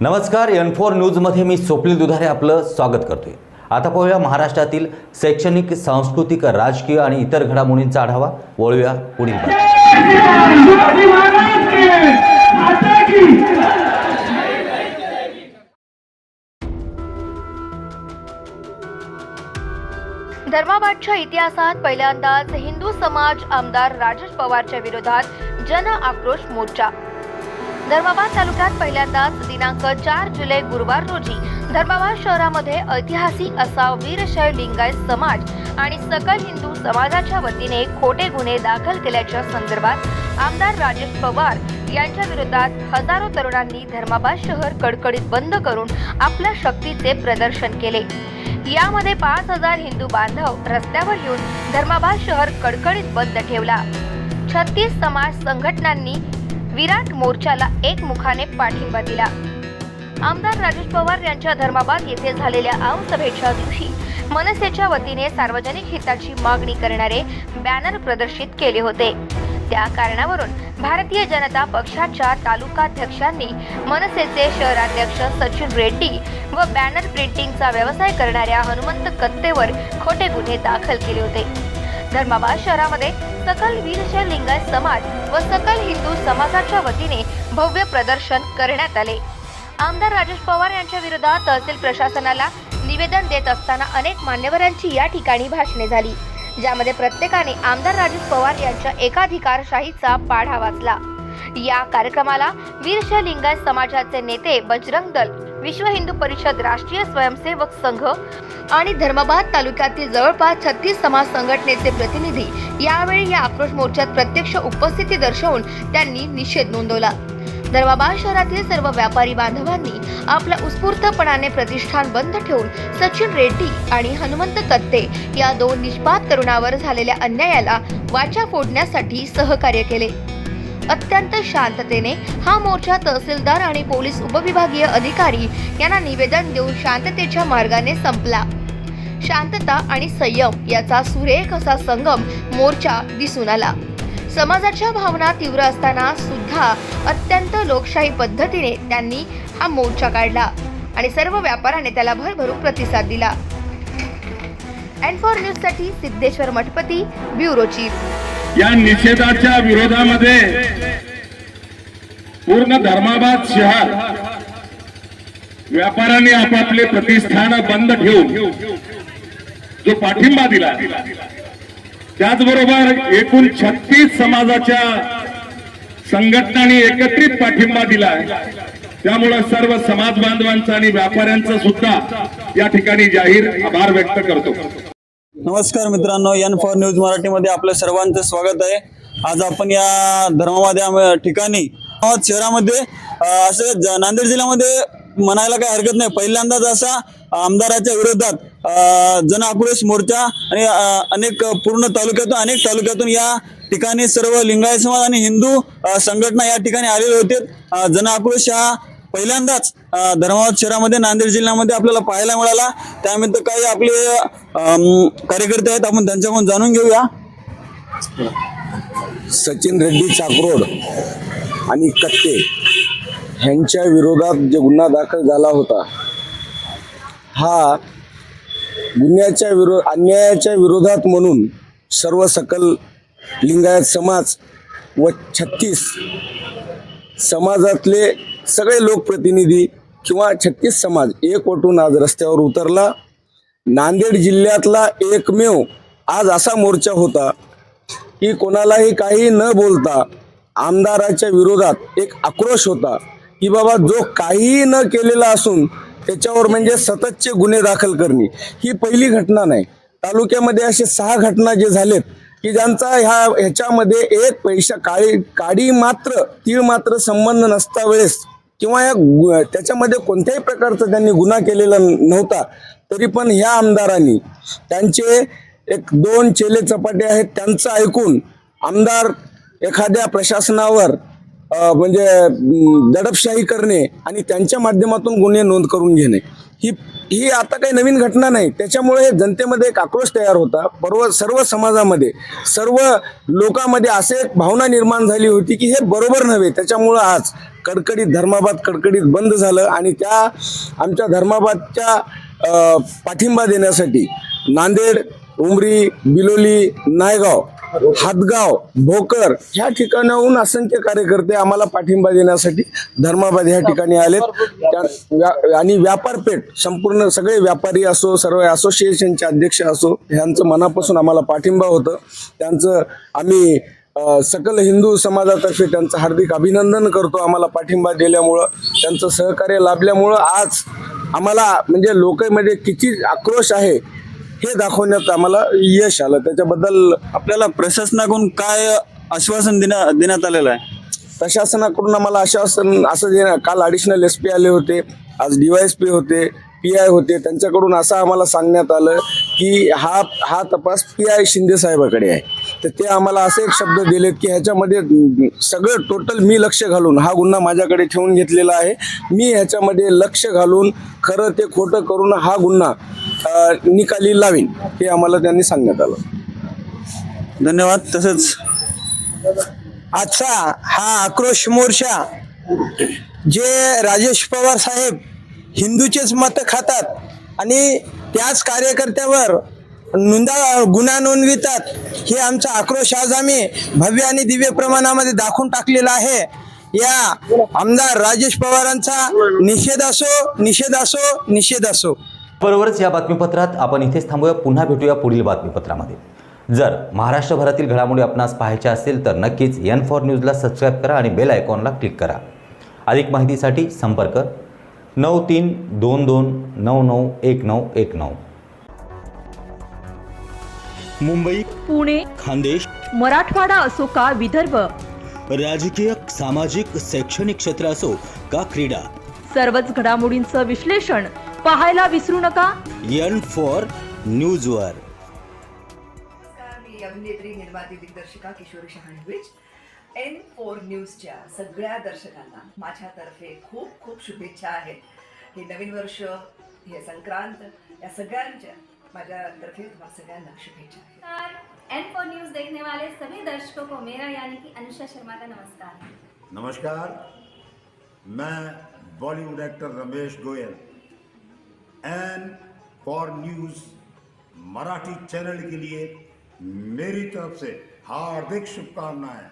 नमस्कार, N4 न्यूजमध्ये मी स्वप्नील दुधारे आपलं स्वागत करतोय। आता पाहूया महाराष्ट्रातील शैक्षणिक, सांस्कृतिक, राजकीय आणि इतर घडामोडींचा आढावा। वळूया पुढील धर्माबादच्या इतिहासात पहिल्यांदाच हिंदू समाज आमदार राजेश पवारच्या विरोधात जन आक्रोश मोर्चा। धर्माबाद तालुक्यात पहिल्यांदाच दिनांक 4 जुलै गुरुवार रोजी धर्माबाद शहरामध्ये ऐतिहासिक असा वीरशैव लिंगायत समाज आणि सकल हिंदू समाजाच्या वतीने खोटे गुन्हे दाखल केल्याच्या संदर्भात आमदार राजेश पवार यांच्या विरोधात हजारो तरुणांनी धर्माबाद शहर कडकडीत बंद करून आपल्या शक्तीचे प्रदर्शन केले। यामध्ये 5000 हिंदू बांधव रस्त्यावर येऊन धर्माबाद शहर कडकडीत बंद ठेवला। 36 समाज संघटनांनी विराट मोर्चाला एकमुखाने पाठिंबा दिला। आमदार राजेश पवार यांच्या धर्माबाद येथे झालेल्या आमसभेच्या दिवशी मनसेच्या वतीने सार्वजनिक हिताची मागणी करणारे बॅनर प्रदर्शित केले होते। त्या कारणावरून भारतीय जनता पक्षाच्या तालुकाध्यक्षांनी मनसेचे शहराध्यक्ष सचिन रेड्डी व बॅनर प्रिंटिंगचा व्यवसाय करणाऱ्या हनुमंत कत्तेवर खोटे गुन्हे दाखल केले होते। धर्माबाद शहरामध्ये सकल वीरशैव लिंगायत समाज व सकल हिंदू समाजाच्या वतीने भव्य प्रदर्शन करण्यात आले। आमदार राजेश पवार यांच्या विरोधात तहसील प्रशासनाला निवेदन देत असताना अनेक मान्यवरांची या ठिकाणी भाषणे झाली, ज्यामध्ये प्रत्येकाने आमदार राजेश पवार यांच्या एकाधिकारशाहीचा पाढा वाचला। या कार्यक्रमाला वीरशैव लिंगायत समाजाचे नेते, बजरंग दल, विश्व हिंदू परिषद, राष्ट्रीय स्वयंसेवक संघ आणि धर्माबाद तालुक्यातील जवळपास 36 समाज संघटनेचे प्रतिनिधी यावेळी या आक्रोश मोर्चात प्रत्यक्ष उपस्थिती दर्शवून त्यांनी निषेध नोंदवला। धर्माबाद शहरातील सर्व व्यापारी बांधवांनी आपल्या उत्स्फूर्तपणाने प्रतिष्ठान बंद ठेवून सचिन रेड्डी आणि हनुमंत कत्ते या दोन निष्पाप तरुणावर झालेल्या अन्यायाला वाचा फोडण्यासाठी सहकार्य केले। अत्यंत शांततेने हा मोर्चा तहसीलदार आणि पोलीस उपविभागीय अधिकारी यांना निवेदन देऊन शांततेच्या मार्गाने संपला। शांतता आणि संयम याचा सुरेख असा संगम मोर्चा दिसून आला। समाजाच्या भावना तीव्र असताना सुद्धा अत्यंत लोकशाही पद्धतीने त्यांनी हा मोर्चा काढला आणि सर्व व्यापाऱ्याने त्याला भरभरून प्रतिसाद दिला। N4 न्यूज साठी सिद्धेश्वर मठपती, ब्युरो चीफ। या निषेधाच्या विरोधामध्ये पूर्ण धर्माबाद शहर व्यापाऱ्यांनी आपापले प्रतिष्ठान बंद ठेवून जो पाठिंबा दिला, त्याचबरोबर एकूण 36 समाजाच्या संघटनांनी एकत्रित पाठिंबा दिला। त्यामुळे सर्व समाज बांधवांचा आणि व्यापाऱ्यांचा सुद्धा या ठिकाणी जाहीर आभार व्यक्त करतो। नमस्कार मित्रांनो, N4 न्यूज मराठीमध्ये आपल्या सर्वांचं स्वागत आहे। आज आपण या धर्माबाद ठिकाणी शहरामध्ये असं नांदेड जिल्ह्यामध्ये म्हणायला काही हरकत नाही, पहिल्यांदाच असा आमदाराच्या विरोधात जन आक्रोश मोर्चा आणि अनेक पूर्ण तालुक्यातून या ठिकाणी सर्व लिंगायत समाज आणि हिंदू संघटना या ठिकाणी आलेले होते। जन आक्रोश हा पहिल्यांदाच धर्माबाद शहरामध्ये नांदेड जिल्ह्यामध्ये आपल्याला पाहायला मिळाला। त्यानंतर काही आपले कार्यकर्ते आहेत, आपण त्यांच्याकडून जाणून घेऊया। सचिन रेड्डी चाकरोड आणि कत्ते यांच्या विरोधात जो गुन्हा दाखल झाला होता, हा गुन्ह्याच्या अन्यायाच्या विरोधात म्हणून सर्व सकल लिंगायत समाज व 36 समाजातले सगळे लोकप्रतिनिधी किंवा 36 समाज एकवटून आज रस्त्यावर उतरला। नांदेड जिल्ह्यातला एकमेव आज असा मोर्चा होता की कोणालाही काही न बोलता आमदाराच्या विरोधात एक आक्रोश होता की बाबा जो काही न केलेला असून त्याच्यावर म्हणजे सततचे गुन्हे दाखल करणे ही पहिली घटना नाही। तालुक्यामध्ये असे 6 घटना जे झालेत की ज्यांचा ह्याच्यामध्ये एक पैसा काडी मात्र तीळ मात्र संबंध नसता वेळेस किंवा त्याच्यामध्ये कोणत्याही प्रकारचा त्यांनी गुन्हा केलेला नव्हता, तरी पण ह्या आमदारांनी त्यांचे 1-2 चेले चपाटे आहेत त्यांचं ऐकून आमदार एखाद्या प्रशासनावर म्हणजे दडपशाही करणे आणि त्यांच्या माध्यमातून गुन्हे नोंद करून घेणे ही आता काही नवीन घटना नाही। त्याच्यामुळे जनतेमध्ये एक आक्रोश तयार होता, सर्व समाजामध्ये सर्व लोकांमध्ये असे एक भावना निर्माण झाली होती की हे बरोबर नव्हे। त्याच्यामुळे आज कडकडीत धर्माबाद कडकडीत बंद झालं आणि त्या आमच्या धर्माबादच्या पाठिंबा देण्यासाठी नांदेड, उमरी, बिलोली, नायगाव, हातगाव, भोकर ह्या ठिकाणाहून असंख्य कार्यकर्ते आम्हाला पाठिंबा देण्यासाठी धर्माबाद ह्या ठिकाणी आलेत आणि व्यापारपेठ संपूर्ण सगळे व्यापारी असो, सर्व असोसिएशनचे अध्यक्ष असो, ह्यांचं मनापासून आम्हाला पाठिंबा होतं. त्यांचं आम्ही सकल हिंदू समाजातर्फे त्यांचं हार्दिक अभिनंदन करतो. आम्हाला पाठिंबा दिल्यामुळं, त्यांचं सहकार्य लाभल्यामुळं आज आम्हाला म्हणजे लोकांमध्ये किती आक्रोश आहे हे दाखवण्यात आम्हाला यश आलं. त्याच्याबद्दल आपल्याला प्रशासनाकडून काय आश्वासन देण्यात आलेलं आहे? प्रशासनाकडून आम्हाला आश्वासन असं देण्यात, काल ॲडिशनल SP आले होते, आज DYSP होते, PI होते, त्यांच्याकडून असं आम्हाला सांगण्यात आलं की हा तपास PI शिंदे साहेबाकडे आहे. तर ते आम्हाला असे एक शब्द दिलेत की ह्याच्यामध्ये सगळं टोटल मी लक्ष घालून, हा गुन्हा माझ्याकडे ठेवून घेतलेला आहे, मी ह्याच्यामध्ये लक्ष घालून खरं ते खोटं करून हा गुन्हा निकाली लावीन, हे आम्हाला त्यांनी सांगण्यात आलं. धन्यवाद. तसंच आजचा हा आक्रोश मोर्चा जे राजेश पवार साहेब हिंदूचेच मत खातात आणि त्याच कार्यकर्त्यावर गुन्हा नोंदवितात, हे आमचा आक्रोश आज आम्ही भव्य आणि दिव्य प्रमाणामध्ये दाखवून टाकलेला आहे. या आमदार राजेश पवारांचा निषेध असो, निषेध असो, निषेध असो. बरोबरच या बातमीपत्रात आपण इथेच थांबूया. पुन्हा भेटूया पुढील बातमीपत्रामध्ये. जर महाराष्ट्रभरातील घडामोडी आपणास पाहायच्या असतील तर नक्कीच N4 न्यूजला सबस्क्राईब करा आणि बेल आयकॉनला क्लिक करा. अधिक माहितीसाठी संपर्क 9322991919. मुंबई, पुणे, खानदेश, मराठवाडा असो का विदर्भ, राजकीय, सामाजिक, शैक्षणिक क्षेत्र असो का क्रीडा, सर्वच घडामोडींचं विश्लेषण पाहायला विसरू नका. N4 न्यूजवर. मी अभिनेत्री, निर्माती, दिग्दर्शिका किशोरी शहाणविज. N4 न्यूजच्या सगळ्या दर्शकांना माझ्यातर्फे खूप खूप शुभेच्छा आहेत. हे नवीन वर्ष, हे संक्रांत, या सगळ्यांच्या माझ्यातर्फे तुम्हाला सगळ्यांना शुभेच्छा आहेत. N4 न्यूज देखने वाले सभी दर्शकों को मेरा यानी कि अनुषा शर्मा का नमस्कार. नमस्कार, मैं Bollywood actor Ramesh Goyal N4 news Marathi channel के लिए मेरी तरफ से हार्दिक शुभकामनाएं.